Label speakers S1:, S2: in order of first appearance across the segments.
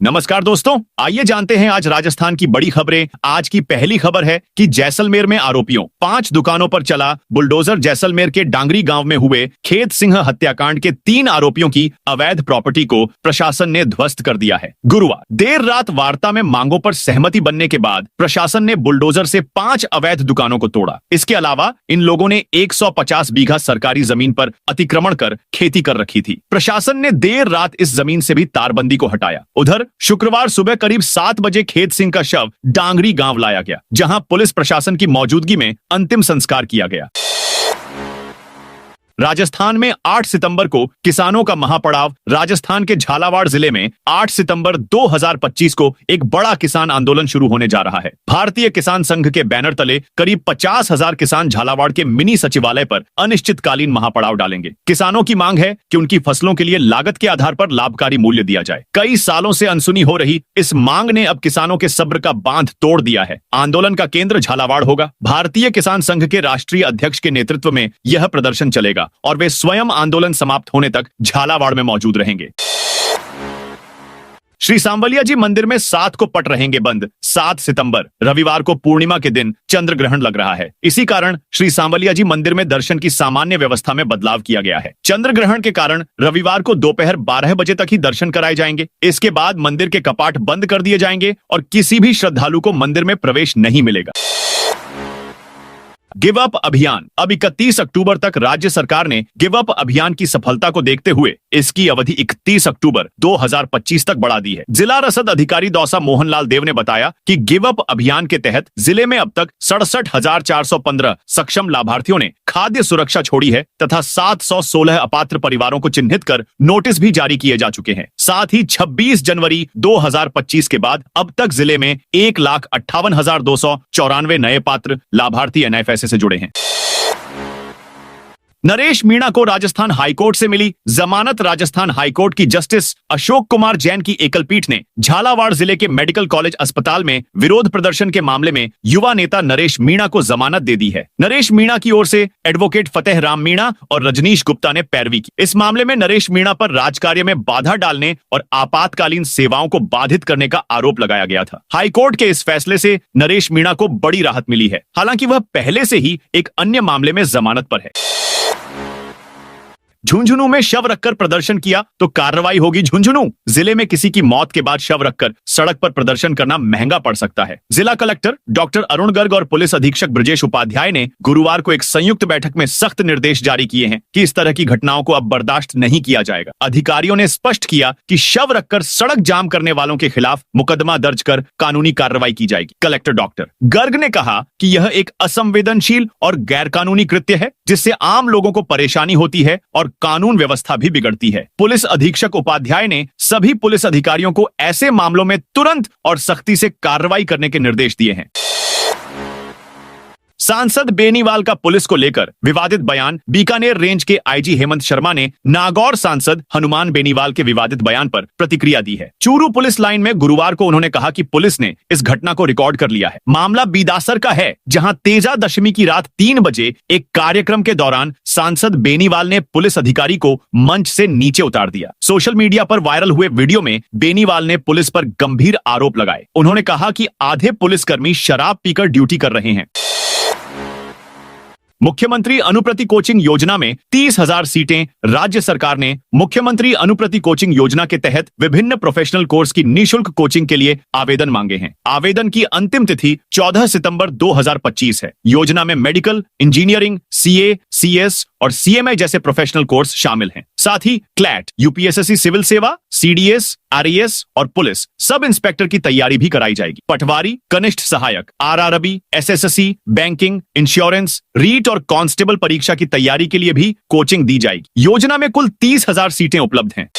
S1: नमस्कार दोस्तों, आइए जानते हैं आज राजस्थान की बड़ी खबरें। आज की पहली खबर है कि जैसलमेर में आरोपियों 5 दुकानों पर चला बुलडोजर। जैसलमेर के डांगरी गांव में हुए खेत सिंह हत्याकांड के 3 आरोपियों की अवैध प्रॉपर्टी को प्रशासन ने ध्वस्त कर दिया है। गुरुवार देर रात वार्ता में मांगों पर सहमति बनने के बाद प्रशासन ने बुलडोजर से 5 अवैध दुकानों को तोड़ा। इसके अलावा इन लोगों ने 150 बीघा सरकारी जमीन पर अतिक्रमण कर खेती कर रखी थी। प्रशासन ने देर रात इस जमीन से भी तारबंदी को हटाया। उधर शुक्रवार सुबह करीब 7 बजे खेत सिंह का शव डांगरी गांव लाया गया, जहां पुलिस प्रशासन की मौजूदगी में अंतिम संस्कार किया गया। राजस्थान में 8 सितंबर को किसानों का महापड़ाव। राजस्थान के झालावाड़ जिले में 8 सितंबर 2025 को एक बड़ा किसान आंदोलन शुरू होने जा रहा है। भारतीय किसान संघ के बैनर तले करीब 50,000 किसान झालावाड़ के मिनी सचिवालय पर अनिश्चितकालीन महापड़ाव डालेंगे। किसानों की मांग है कि उनकी फसलों के लिए लागत के आधार पर लाभकारी मूल्य दिया जाए। कई सालों से अनसुनी हो रही इस मांग ने अब किसानों के सब्र का बांध तोड़ दिया है। आंदोलन का केंद्र झालावाड़ होगा। भारतीय किसान संघ के राष्ट्रीय अध्यक्ष के नेतृत्व में यह प्रदर्शन चलेगा और वे स्वयं आंदोलन समाप्त होने तक झालावाड़ में मौजूद रहेंगे। श्री सांवलिया जी मंदिर में 7 को पट रहेंगे बंद। 7 सितंबर रविवार को पूर्णिमा के दिन चंद्र ग्रहण लग रहा है। इसी कारण श्री सांवलिया जी मंदिर में दर्शन की सामान्य व्यवस्था में बदलाव किया गया है। चंद्र ग्रहण के कारण रविवार को दोपहर 12 बजे तक ही दर्शन कराए जाएंगे। इसके बाद मंदिर के कपाट बंद कर दिए जाएंगे और किसी भी श्रद्धालु को मंदिर में प्रवेश नहीं मिलेगा। गिव अप अभियान। अब 31 अक्टूबर तक राज्य सरकार ने गिव अप अभियान की सफलता को देखते हुए इसकी अवधि 31 अक्टूबर 2025 तक बढ़ा दी है। जिला रसद अधिकारी दौसा मोहनलाल देव ने बताया कि गिव अप अभियान के तहत जिले में अब तक 67,415 सक्षम लाभार्थियों ने खाद्य सुरक्षा छोड़ी है तथा 716 अपात्र परिवारों को चिन्हित कर नोटिस भी जारी किए जा चुके हैं। साथ ही 26 जनवरी 2025 के बाद अब तक जिले में 1,58,294 नए पात्र लाभार्थी NFSA से जुड़े हैं। नरेश मीणा को राजस्थान हाईकोर्ट से मिली जमानत। राजस्थान हाईकोर्ट की जस्टिस अशोक कुमार जैन की एकल पीठ ने झालावाड़ जिले के मेडिकल कॉलेज अस्पताल में विरोध प्रदर्शन के मामले में युवा नेता नरेश मीणा को जमानत दे दी है। नरेश मीणा की ओर से एडवोकेट फतेह राम मीणा और रजनीश गुप्ता ने पैरवी की। इस मामले में नरेश मीणा पर राजकार्य में बाधा डालने और आपातकालीन सेवाओं को बाधित करने का आरोप लगाया गया था। हाईकोर्ट के इस फैसले से नरेश मीणा को बड़ी राहत मिली है। हालांकि वह पहले से ही एक अन्य मामले में जमानत पर है। झुंझुनू में शव रखकर प्रदर्शन किया तो कार्रवाई होगी। झुंझुनू जिले में किसी की मौत के बाद शव रखकर सड़क पर प्रदर्शन करना महंगा पड़ सकता है। जिला कलेक्टर डॉक्टर अरुण गर्ग और पुलिस अधीक्षक ब्रजेश उपाध्याय ने गुरुवार को एक संयुक्त बैठक में सख्त निर्देश जारी किए हैं कि इस तरह की घटनाओं को अब बर्दाश्त नहीं किया जाएगा। अधिकारियों ने स्पष्ट किया कि शव रखकर सड़क जाम करने वालों के खिलाफ मुकदमा दर्ज कर कानूनी कार्रवाई की जाएगी। कलेक्टर डॉक्टर गर्ग ने कहा कि यह एक असंवेदनशील और गैरकानूनी कृत्य है जिससे आम लोगों को परेशानी होती है और कानून व्यवस्था भी बिगड़ती है। पुलिस अधीक्षक उपाध्याय ने सभी पुलिस अधिकारियों को ऐसे मामलों में तुरंत और सख्ती से कार्रवाई करने के निर्देश दिए हैं। सांसद बेनीवाल का पुलिस को लेकर विवादित बयान। बीकानेर रेंज के आईजी हेमंत शर्मा ने नागौर सांसद हनुमान बेनीवाल के विवादित बयान पर प्रतिक्रिया दी है। चूरू पुलिस लाइन में गुरुवार को उन्होंने कहा कि पुलिस ने इस घटना को रिकॉर्ड कर लिया है। मामला बीदासर का है, जहां तेजा दशमी की रात 3 बजे एक कार्यक्रम के दौरान सांसद बेनीवाल ने पुलिस अधिकारी को मंच से नीचे उतार दिया। सोशल मीडिया पर वायरल हुए वीडियो में बेनीवाल ने पुलिस पर गंभीर आरोप लगाए। उन्होंने कहा कि आधे पुलिसकर्मी शराब पीकर ड्यूटी कर रहे हैं। मुख्यमंत्री अनुप्रति कोचिंग योजना में 30,000 सीटें। राज्य सरकार ने मुख्यमंत्री अनुप्रति कोचिंग योजना के तहत विभिन्न प्रोफेशनल कोर्स की निःशुल्क कोचिंग के लिए आवेदन मांगे हैं। आवेदन की अंतिम तिथि 14 सितंबर 2025 है। योजना में मेडिकल, इंजीनियरिंग, CA, CS और CMI जैसे प्रोफेशनल कोर्स शामिल हैं। साथ ही क्लैट, UPSSC सिविल सेवा, CDS, RES और पुलिस सब इंस्पेक्टर की तैयारी भी कराई जाएगी। पटवारी, कनिष्ठ सहायक, RRB, SSSC, banking, insurance, REET और कांस्टेबल परीक्षा की तैयारी के लिए भी कोचिंग दी जाएगी। योजना में कुल 30,000 सीटें उपलब्ध हैं।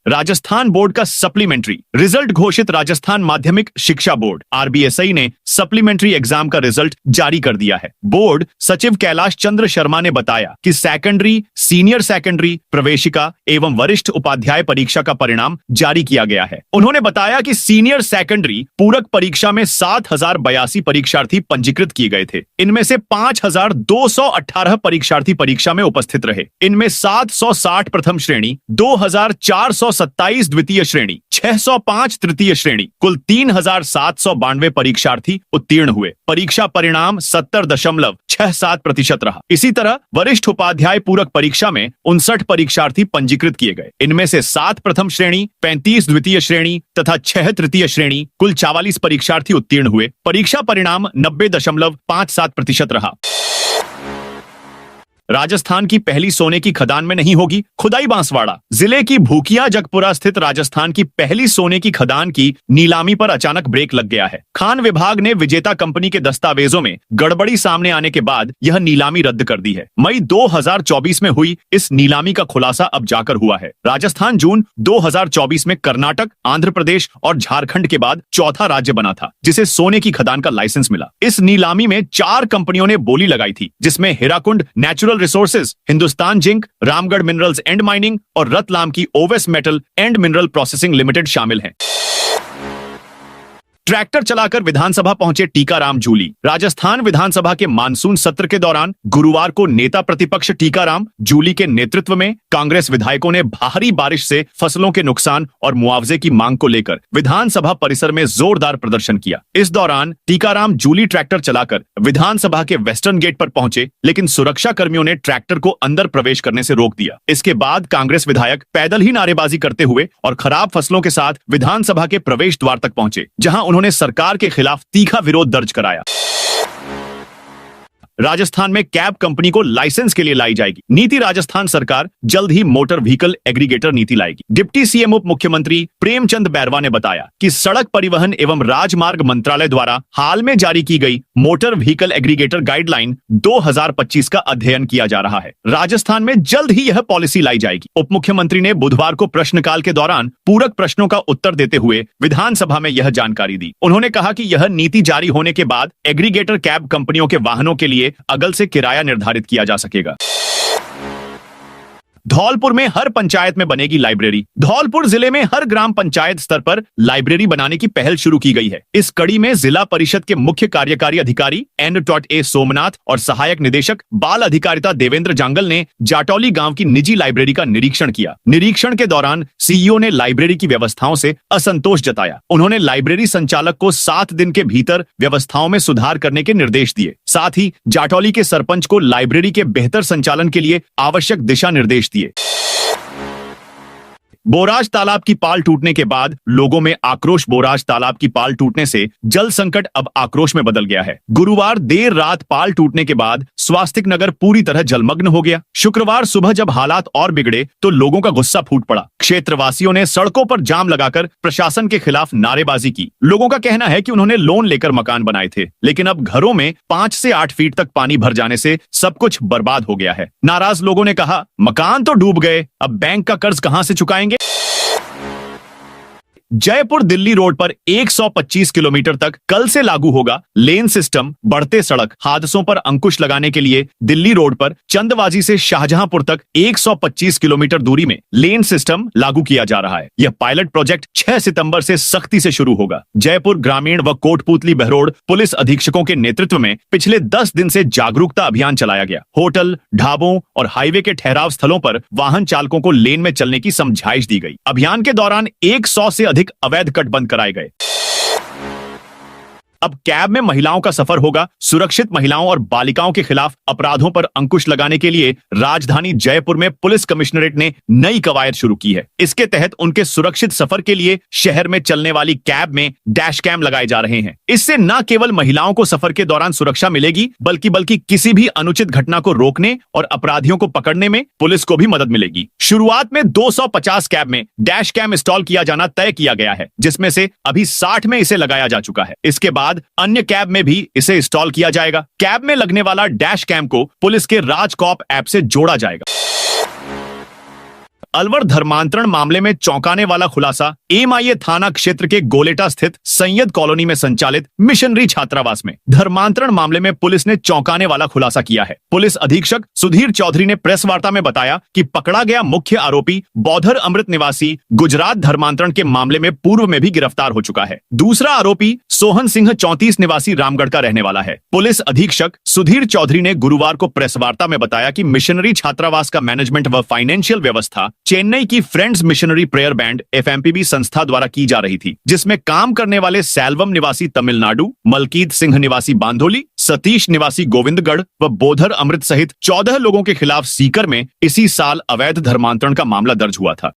S1: राजस्थान बोर्ड का सप्लीमेंट्री रिजल्ट घोषित। राजस्थान माध्यमिक शिक्षा बोर्ड RBSI ने सप्लीमेंट्री एग्जाम का रिजल्ट जारी कर दिया है। बोर्ड सचिव कैलाश चंद्र शर्मा ने बताया कि सेकेंडरी, सीनियर सेकेंडरी, प्रवेशिका एवं वरिष्ठ उपाध्याय परीक्षा का परिणाम जारी किया गया है। उन्होंने बताया कि सीनियर सेकेंडरी पूरक परीक्षा में 7,082 परीक्षार्थी पंजीकृत किए गए थे। इनमें से 5,218 परीक्षार्थी परीक्षा में उपस्थित रहे। इनमें 760 प्रथम श्रेणी, 2,400 527 द्वितीय श्रेणी, 605 तृतीय श्रेणी, कुल 3792 परीक्षार्थी उत्तीर्ण हुए। परीक्षा परिणाम 70.67% रहा। इसी तरह वरिष्ठ उपाध्याय पूरक परीक्षा में 59 परीक्षार्थी पंजीकृत किए गए। इनमें से 7 प्रथम श्रेणी, 35 द्वितीय श्रेणी तथा 6 तृतीय श्रेणी, कुल 44 परीक्षार्थी उत्तीर्ण हुए। परीक्षा परिणाम 90.57% रहा। राजस्थान की पहली सोने की खदान में नहीं होगी खुदाई। बांसवाड़ा जिले की भूकिया जगपुरा स्थित राजस्थान की पहली सोने की खदान की नीलामी पर अचानक ब्रेक लग गया है। खान विभाग ने विजेता कंपनी के दस्तावेजों में गड़बड़ी सामने आने के बाद यह नीलामी रद्द कर दी है। मई 2024 में हुई इस नीलामी का खुलासा अब जाकर हुआ है। राजस्थान जून 2024 में कर्नाटक, आंध्र प्रदेश और झारखंड के बाद चौथा राज्य बना था जिसे सोने की खदान का लाइसेंस मिला। इस नीलामी में 4 कंपनियों ने बोली लगाई थी, जिसमें Hirakud natural resources, Hindustan zinc, Ramgarh minerals and mining और रतलाम की Owais metal and mineral processing limited शामिल हैं। ट्रैक्टर चलाकर विधानसभा पहुंचे टीकाराम जूली। राजस्थान विधानसभा के मानसून सत्र के दौरान गुरुवार को नेता प्रतिपक्ष टीकाराम जूली के नेतृत्व में कांग्रेस विधायकों ने भारी बारिश से फसलों के नुकसान और मुआवजे की मांग को लेकर विधानसभा परिसर में जोरदार प्रदर्शन किया। इस दौरान टीकाराम जूली ट्रैक्टर चलाकर विधानसभा के वेस्टर्न गेट पर पहुंचे, लेकिन सुरक्षा कर्मियों ने ट्रैक्टर को अंदर प्रवेश करने से रोक दिया। इसके बाद कांग्रेस विधायक पैदल ही नारेबाजी करते हुए और खराब फसलों के साथ विधानसभा के प्रवेश द्वार तक पहुंचे, जहां उन्होंने सरकार के खिलाफ तीखा विरोध दर्ज कराया। राजस्थान में कैब कंपनी को लाइसेंस के लिए लाई जाएगी नीति। राजस्थान सरकार जल्द ही मोटर व्हीकल एग्रीगेटर नीति लाएगी। डिप्टी सीएम उप मुख्यमंत्री प्रेमचंद बैरवा ने बताया कि सड़क परिवहन एवं राजमार्ग मंत्रालय द्वारा हाल में जारी की गई मोटर व्हीकल एग्रीगेटर गाइडलाइन 2025 का अध्ययन किया जा रहा है। राजस्थान में जल्द ही यह पॉलिसी लाई जाएगी। उप मुख्यमंत्री ने बुधवार को प्रश्नकाल के दौरान पूरक प्रश्नों का उत्तर देते हुए विधानसभा में यह जानकारी दी। उन्होंने कहा कि यह नीति जारी होने के बाद एग्रीगेटर कैब कंपनियों के वाहनों के लिए अगल से किराया निर्धारित किया जा सकेगा। धौलपुर में हर पंचायत में बनेगी लाइब्रेरी। धौलपुर जिले में हर ग्राम पंचायत स्तर पर लाइब्रेरी बनाने की पहल शुरू की गई है। इस कड़ी में जिला परिषद के मुख्य कार्यकारी अधिकारी N.A. सोमनाथ और सहायक निदेशक बाल अधिकारिता देवेंद्र जांगल ने जाटौली गांव की निजी लाइब्रेरी का निरीक्षण किया। निरीक्षण के दौरान सीईओ ने लाइब्रेरी की व्यवस्थाओं से असंतोष जताया। उन्होंने लाइब्रेरी संचालक को 7 दिन के भीतर व्यवस्थाओं में सुधार करने के निर्देश दिए। साथ ही जाटौली के सरपंच को लाइब्रेरी के बेहतर संचालन के लिए आवश्यक दिशा निर्देश दिए। बोराज तालाब की पाल टूटने के बाद लोगों में आक्रोश। बोराज तालाब की पाल टूटने से जल संकट अब आक्रोश में बदल गया है। गुरुवार देर रात पाल टूटने के बाद स्वास्तिक नगर पूरी तरह जलमग्न हो गया। शुक्रवार सुबह जब हालात और बिगड़े तो लोगों का गुस्सा फूट पड़ा। क्षेत्रवासियों ने सड़कों पर जाम लगाकर प्रशासन के खिलाफ नारेबाजी की। लोगों का कहना है कि उन्होंने लोन लेकर मकान बनाए थे, लेकिन अब घरों में 5 से 8 फीट तक पानी भर जाने से सब कुछ बर्बाद हो गया है। नाराज लोगों ने कहा, मकान तो डूब गए, अब बैंक का कर्ज कहां से चुकाएंगे। जयपुर दिल्ली रोड पर 125 किलोमीटर तक कल से लागू होगा लेन सिस्टम। बढ़ते सड़क हादसों पर अंकुश लगाने के लिए दिल्ली रोड पर चंदवाजी से शाहजहांपुर तक 125 किलोमीटर दूरी में लेन सिस्टम लागू किया जा रहा है। यह पायलट प्रोजेक्ट 6 सितंबर से सख्ती से शुरू होगा। जयपुर ग्रामीण व कोटपूतली बहरोड पुलिस अधीक्षकों के नेतृत्व में पिछले 10 दिन से जागरूकता अभियान चलाया गया। होटल, ढाबों और हाईवे के ठहराव स्थलों पर वाहन चालकों को लेन में चलने की समझाइश दी गई। अभियान के दौरान 100 से अधिक अवैध कट बंद कराए गए। अब कैब में महिलाओं का सफर होगा। सुरक्षित महिलाओं और बालिकाओं के खिलाफ अपराधों पर अंकुश लगाने के लिए राजधानी जयपुर में पुलिस कमिश्नरेट ने नई कवायद शुरू की है। इसके तहत उनके सुरक्षित सफर के लिए शहर में चलने वाली कैब में डैश कैम लगाए जा रहे हैं। इससे न केवल महिलाओं को सफर के दौरान सुरक्षा मिलेगी, बल्कि किसी भी अनुचित घटना को रोकने और अपराधियों को पकड़ने में पुलिस को भी मदद मिलेगी। शुरुआत में 250 कैब में डैश कैम इंस्टॉल किया जाना तय किया गया है, जिसमें से अभी 60 में इसे लगाया जा चुका है। इसके बाद अन्य कैब में भी इसे इंस्टॉल किया जाएगा। कैब में लगने वाला डैश कैम को पुलिस के राजकॉप ऐप से जोड़ा जाएगा। अलवर धर्मांतरण मामले में चौंकाने वाला खुलासा। एमआईए थाना क्षेत्र के गोलेटा स्थित सैयद कॉलोनी में संचालित मिशनरी छात्रावास में धर्मांतरण मामले में पुलिस ने चौंकाने वाला खुलासा किया है। पुलिस अधीक्षक सुधीर चौधरी ने प्रेस वार्ता में बताया कि पकड़ा गया मुख्य आरोपी बौद्धर अमृत निवासी गुजरात धर्मांतरण के मामले में पूर्व में भी गिरफ्तार हो चुका है। दूसरा आरोपी सोहन सिंह 34 निवासी रामगढ़ का रहने वाला है। पुलिस अधीक्षक सुधीर चौधरी ने गुरुवार को प्रेस वार्ता में बताया कि मिशनरी छात्रावास का मैनेजमेंट व फाइनेंशियल व्यवस्था चेन्नई की friends missionary prayer band FMPB संस्था द्वारा की जा रही थी, जिसमें काम करने वाले सैल्वम निवासी तमिलनाडु, मलकीत सिंह निवासी बांधोली, सतीश निवासी गोविंदगढ़ व बोधर अमृत सहित 14 लोगों के खिलाफ सीकर में इसी साल अवैध धर्मांतरण का मामला दर्ज हुआ था।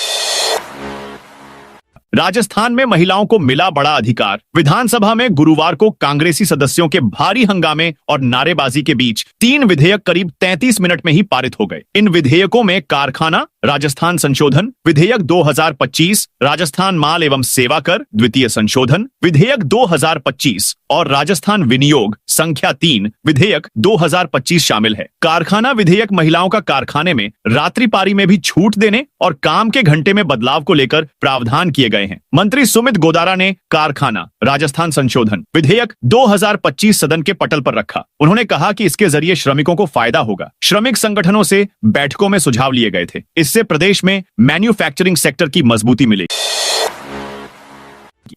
S1: राजस्थान में महिलाओं को मिला बड़ा अधिकार। विधानसभा में गुरुवार को कांग्रेसी सदस्यों के भारी हंगामे और नारेबाजी के बीच 3 विधेयक करीब 33 मिनट में ही पारित हो गए। इन विधेयकों में कारखाना राजस्थान संशोधन विधेयक 2025, राजस्थान माल एवं सेवा कर द्वितीय संशोधन विधेयक 2025 और राजस्थान विनियोग संख्या 3 विधेयक 2025 शामिल है। कारखाना विधेयक महिलाओं का कारखाने में रात्रि पारी में भी छूट देने और काम के घंटे में बदलाव को लेकर प्रावधान किए गए हैं। मंत्री सुमित गोदारा ने कारखाना राजस्थान संशोधन विधेयक 2025 सदन के पटल पर रखा। उन्होंने कहा कि इसके जरिए श्रमिकों को फायदा होगा। श्रमिक संगठनों से बैठकों में सुझाव लिए गए थे। इससे प्रदेश में मैन्युफैक्चरिंग सेक्टर की मजबूती मिलेगी।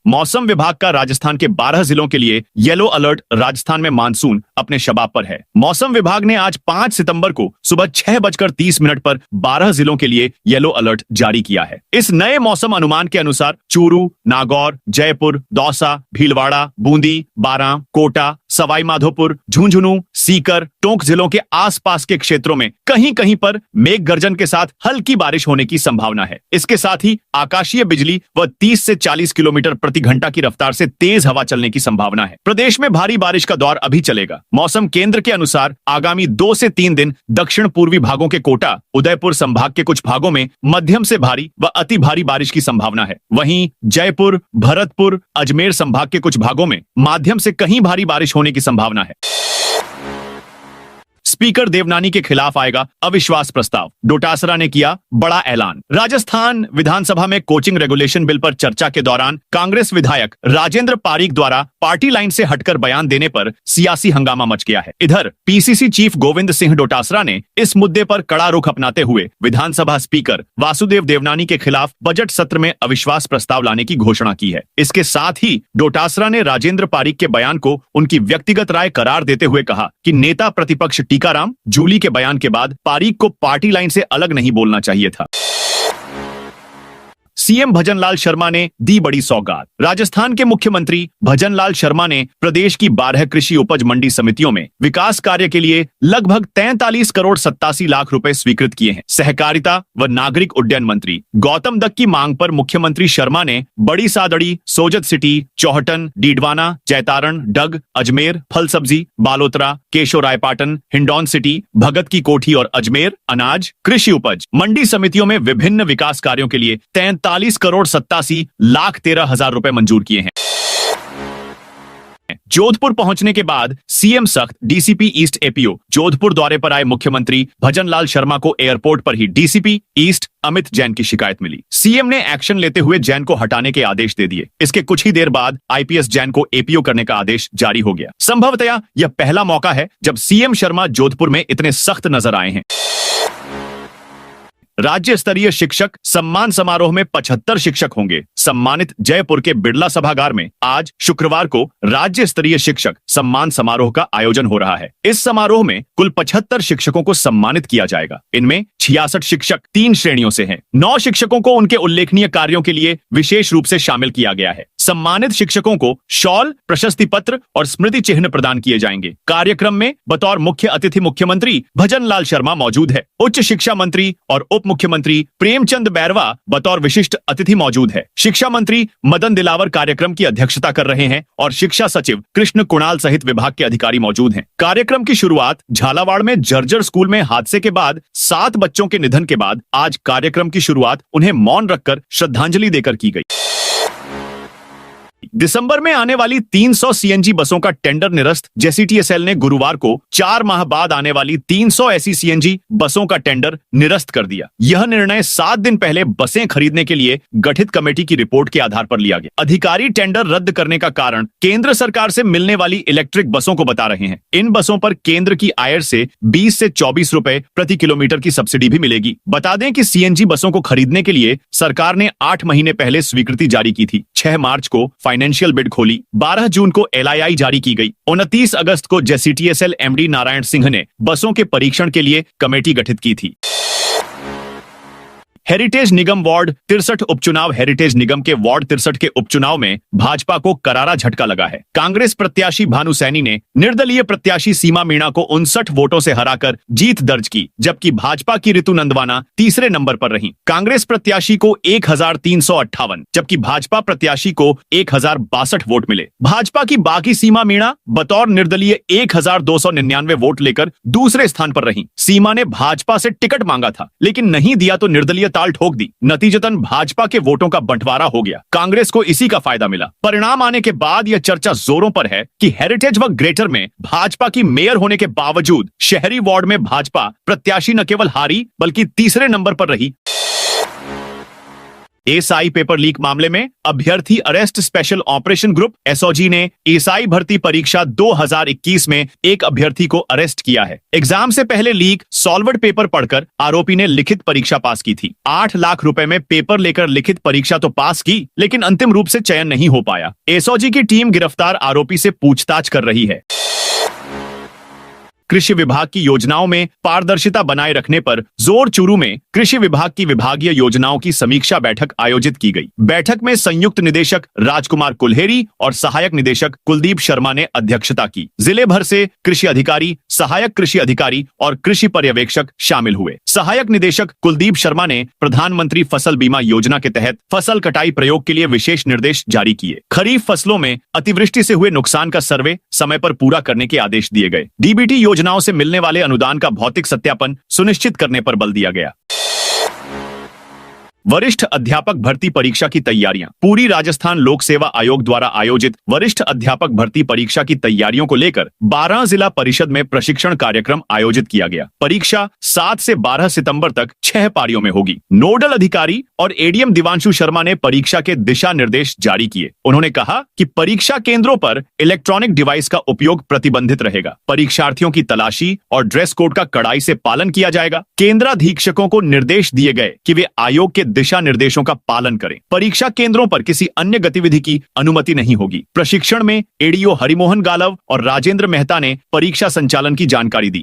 S1: मौसम विभाग का राजस्थान के 12 जिलों के लिए येलो अलर्ट। राजस्थान में मानसून अपने शबाब पर है। मौसम विभाग ने आज 5 सितंबर को सुबह 6:30 पर 12 जिलों के लिए येलो अलर्ट जारी किया है। इस नए मौसम अनुमान के अनुसार चूरू, नागौर, जयपुर, दौसा, भीलवाड़ा, बूंदी, बारां, कोटा, सवाई माधोपुर, झुंझुनू, सीकर, टोंक जिलों के आसपास के क्षेत्रों में कहीं कहीं पर मेघ गर्जन के साथ हल्की बारिश होने की संभावना है। इसके साथ ही आकाशीय बिजली व 30 से 40 किलोमीटर प्रति घंटा की रफ्तार से तेज हवा चलने की संभावना है। प्रदेश में भारी बारिश का दौर अभी चलेगा। मौसम केंद्र के अनुसार आगामी 2 से 3 दिन दक्षिण पूर्वी भागों के कोटा, उदयपुर संभाग के कुछ भागों में मध्यम से भारी व अति भारी बारिश की संभावना है। वहीं जयपुर, भरतपुर, अजमेर संभाग के कुछ भागों में माध्यम से कहीं भारी बारिश होने की संभावना है। स्पीकर देवनानी के खिलाफ आएगा अविश्वास प्रस्ताव। डोटासरा ने किया बड़ा ऐलान। राजस्थान विधानसभा में कोचिंग रेगुलेशन बिल पर चर्चा के दौरान कांग्रेस विधायक राजेंद्र पारीक द्वारा पार्टी लाइन से हटकर बयान देने पर सियासी हंगामा मच गया है। इधर PCC चीफ गोविंद सिंह डोटासरा ने इस मुद्दे पर कड़ा रुख अपनाते हुए विधानसभा स्पीकर वासुदेव देवनानी के खिलाफ बजट सत्र में अविश्वास प्रस्ताव लाने की घोषणा की है। इसके साथ ही डोटासरा ने राजेंद्र पारीक के बयान को उनकी व्यक्तिगत राय करार देते हुए कहा कि नेता प्रतिपक्ष टीकाराम जूली के बयान के बाद पारीक को पार्टी लाइन से अलग नहीं बोलना चाहिए था। सीएम भजनलाल शर्मा ने दी बड़ी सौगात। राजस्थान के मुख्यमंत्री भजनलाल शर्मा ने प्रदेश की 12 कृषि उपज मंडी समितियों में विकास कार्य के लिए लगभग 43 करोड़ 87 लाख रुपए स्वीकृत किए हैं। सहकारिता व नागरिक उड्डयन मंत्री गौतम दत्त की मांग पर मुख्यमंत्री शर्मा ने बड़ी सादड़ी, सोजत सिटी, चौहटन, डीडवाना, जैतारण, डग, अजमेर, फल सब्जी, बालोतरा, केशो रायपाटन, हिंडौन सिटी, भगत की कोठी और अजमेर अनाज कृषि उपज मंडी समितियों में विभिन्न विकास कार्यों के लिए 43 करोड़ 87 लाख 13 हजार रुपए मंजूर किए हैं। जोधपुर पहुंचने के बाद सीएम सख्त। डीसीपी ईस्ट एपीओ जोधपुर दौरे पर आए मुख्यमंत्री भजनलाल शर्मा को एयरपोर्ट पर ही डीसीपी ईस्ट अमित जैन की शिकायत मिली। सीएम ने एक्शन लेते हुए जैन को हटाने के आदेश दे दिए। इसके कुछ ही देर बाद आईपीएस जैन को एपीओ करने का आदेश जारी हो गया। संभवतया यह पहला मौका है जब सीएम शर्मा जोधपुर में इतने सख्त नजर आए हैं। राज्य स्तरीय शिक्षक सम्मान समारोह में 75 शिक्षक होंगे सम्मानित। जयपुर के बिड़ला सभागार में आज शुक्रवार को राज्य स्तरीय शिक्षक सम्मान समारोह का आयोजन हो रहा है। इस समारोह में कुल 75 शिक्षकों को सम्मानित किया जाएगा। इनमें 66 शिक्षक 3 श्रेणियों से हैं। 9 शिक्षकों को उनके उल्लेखनीय कार्यों के लिए विशेष रूप से शामिल किया गया है। सम्मानित शिक्षकों को शॉल, प्रशस्ति पत्र और स्मृति चिन्ह प्रदान किए जाएंगे। कार्यक्रम में बतौर मुख्य अतिथि मुख्यमंत्री भजनलाल शर्मा मौजूद है। उच्च शिक्षा मंत्री और उप मुख्यमंत्री प्रेमचंद बैरवा बतौर विशिष्ट अतिथि मौजूद है। शिक्षा मंत्री मदन दिलावर कार्यक्रम की अध्यक्षता कर रहे हैं और शिक्षा सचिव कृष्ण कुणाल सहित विभाग के अधिकारी मौजूद हैं। कार्यक्रम की शुरुआत झालावाड़ में जर्जर स्कूल में हादसे के बाद 7 बच्चों के निधन के बाद आज कार्यक्रम की शुरुआत उन्हें मौन रखकर श्रद्धांजलि देकर की गई। दिसंबर में आने वाली 300 सीएनजी बसों का टेंडर निरस्त। जेसीटीएसएल ने गुरुवार को 4 माह बाद आने वाली 300 ऐसी सीएनजी बसों का टेंडर निरस्त कर दिया। यह निर्णय 7 दिन पहले बसें खरीदने के लिए गठित कमेटी की रिपोर्ट के आधार पर लिया गया। अधिकारी टेंडर रद्द करने का कारण केंद्र सरकार से मिलने वाली इलेक्ट्रिक बसों को बता रहे हैं। इन बसों पर केंद्र की आयर से 20 से 24 रुपए प्रति किलोमीटर की सब्सिडी भी मिलेगी। बता दें कि सीएनजी बसों को खरीदने के लिए सरकार ने 8 महीने पहले स्वीकृति जारी की थी। 6 मार्च को फाइनेंशियल बिड खोली, 12 जून को LII जारी की गई। 29 अगस्त को जेसीटीएसएल MD नारायण सिंह ने बसों के परीक्षण के लिए कमेटी गठित की थी। हेरिटेज निगम वार्ड 63 उपचुनाव। हेरिटेज निगम के वार्ड 63 के उपचुनाव में भाजपा को करारा झटका लगा है। कांग्रेस प्रत्याशी भानु सैनी ने निर्दलीय प्रत्याशी सीमा मीणा को 59 वोटों से हराकर जीत दर्ज की, जबकि भाजपा की ऋतु नंदवाना तीसरे नंबर पर रही। कांग्रेस प्रत्याशी को 1358, जबकि भाजपा प्रत्याशी को 1062 वोट मिले। भाजपा की बाकी सीमा मीणा बतौर निर्दलीय 1299 वोट लेकर दूसरे स्थान पर रही। सीमा ने भाजपा से टिकट मांगा था, लेकिन नहीं दिया तो निर्दलीय ताल ठोक दी। नतीजतन भाजपा के वोटों का बंटवारा हो गया। कांग्रेस को इसी का फायदा मिला। परिणाम आने के बाद यह चर्चा जोरों पर है कि हेरिटेज व ग्रेटर में भाजपा की मेयर होने के बावजूद शहरी वार्ड में भाजपा प्रत्याशी न केवल हारी बल्कि तीसरे नंबर पर रही। एसआई पेपर लीक मामले में अभ्यर्थी arrest. Special operation group SOG ने एसआई भर्ती परीक्षा 2021 में एक अभ्यर्थी को अरेस्ट किया है। एग्जाम से पहले लीक सॉल्वर्ड पेपर पढ़कर आरोपी ने लिखित परीक्षा पास की थी। 8 लाख रुपए में पेपर लेकर लिखित परीक्षा तो पास की, लेकिन अंतिम रूप से चयन नहीं हो पाया। SOG की टीम गिरफ्तार आरोपी से पूछताछ कर रही है। कृषि विभाग की योजनाओं में पारदर्शिता बनाए रखने पर जोर। चूरू में कृषि विभाग की विभागीय योजनाओं की समीक्षा बैठक आयोजित की गई। बैठक में संयुक्त निदेशक राजकुमार कुल्हेरी और सहायक निदेशक कुलदीप शर्मा ने अध्यक्षता की। जिले भर से कृषि अधिकारी, सहायक कृषि अधिकारी और कृषि पर्यवेक्षक शामिल हुए। सहायक निदेशक कुलदीप शर्मा ने प्रधानमंत्री फसल बीमा योजना के तहत फसल कटाई प्रयोग के लिए विशेष निर्देश जारी किए। खरीफ फसलों में अतिवृष्टि से हुए नुकसान का सर्वे समय पर पूरा करने के आदेश दिए गए। DBT योजनाओं से मिलने वाले अनुदान का भौतिक सत्यापन सुनिश्चित करने पर बल दिया गया। वरिष्ठ अध्यापक भर्ती परीक्षा की तैयारियां। पूरी राजस्थान लोक सेवा आयोग द्वारा आयोजित वरिष्ठ अध्यापक भर्ती परीक्षा की तैयारियों को लेकर 12 जिला परिषद में प्रशिक्षण कार्यक्रम आयोजित किया गया। परीक्षा 7 से 12 सितंबर तक 6 पारियों में होगी। नोडल अधिकारी और ADM दिवांशु शर्मा ने परीक्षा के दिशा निर्देश जारी किए। उन्होंने कहा कि परीक्षा केंद्रों पर इलेक्ट्रॉनिक डिवाइस का उपयोग प्रतिबंधित रहेगा। परीक्षार्थियों की तलाशी और ड्रेस कोड का कड़ाई से पालन किया जाएगा। केंद्राधीक्षकों को निर्देश दिए गए कि वे आयोग के दिशा निर्देशों का पालन करें। परीक्षा केंद्रों पर किसी अन्य गतिविधि की अनुमति नहीं होगी। प्रशिक्षण में ADO हरिमोहन गालव और राजेंद्र मेहता ने परीक्षा संचालन की जानकारी दी।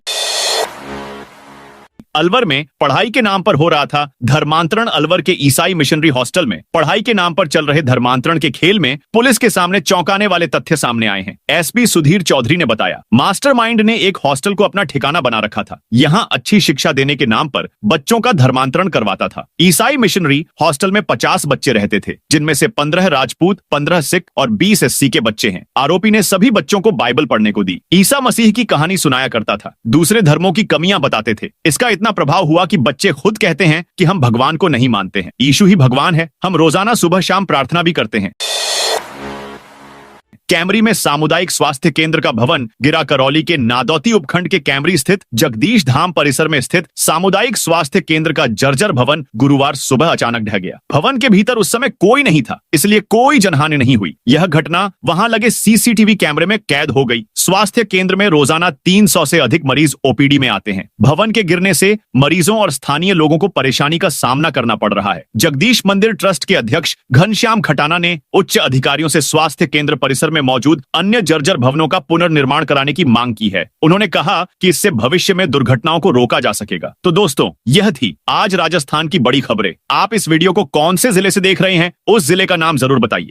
S1: अलवर में पढ़ाई के नाम पर हो रहा था धर्मांतरण। अलवर के ईसाई मिशनरी हॉस्टल में पढ़ाई के नाम पर चल रहे धर्मांतरण के खेल में पुलिस के सामने चौंकाने वाले तथ्य सामने आए हैं। SP सुधीर चौधरी ने बताया, मास्टरमाइंड ने एक हॉस्टल को अपना ठिकाना बना रखा था। यहां अच्छी शिक्षा देने के नाम पर बच्चों का धर्मांतरण करवाता था। ईसाई मिशनरी हॉस्टल में 50 बच्चे रहते थे, जिनमें से 15 राजपूत, 15 सिख और 20 SC के बच्चे हैं। आरोपी ने सभी बच्चों को बाइबल पढ़ने को दी। ईसा मसीह की कहानी सुनाया करता था। दूसरे धर्मों की कमियां बताते थे। इसका इतना प्रभाव हुआ कि बच्चे खुद कहते हैं कि हम भगवान को नहीं मानते हैं, यीशु ही भगवान है। हम रोजाना सुबह शाम प्रार्थना भी करते हैं। कैमरी में सामुदायिक स्वास्थ्य केंद्र का भवन गिरा। करौली के नादौती उपखंड के कैमरी स्थित जगदीश धाम परिसर में स्थित सामुदायिक स्वास्थ्य केंद्र का जर्जर भवन गुरुवार सुबह अचानक ढह गया। भवन के भीतर उस समय कोई नहीं था, इसलिए कोई जनहानि नहीं हुई। यह घटना वहां लगे CCTV कैमरे में कैद हो गई। स्वास्थ्य केंद्र में रोजाना 300 से अधिक मरीज OPD में आते हैं। भवन के गिरने से मरीजों और स्थानीय लोगों को परेशानी का सामना करना पड़ रहा है। जगदीश मंदिर ट्रस्ट के अध्यक्ष घनश्याम खटाना ने उच्च अधिकारियों से स्वास्थ्य केंद्र परिसर में मौजूद अन्य जर्जर भवनों का पुनर्निर्माण कराने की मांग की है। उन्होंने कहा कि इससे भविष्य में दुर्घटनाओं को रोका जा सकेगा। तो दोस्तों, यह थी आज राजस्थान की बड़ी खबरें। आप इस वीडियो को कौन से जिले से देख रहे हैं, उस जिले का नाम जरूर बताइए।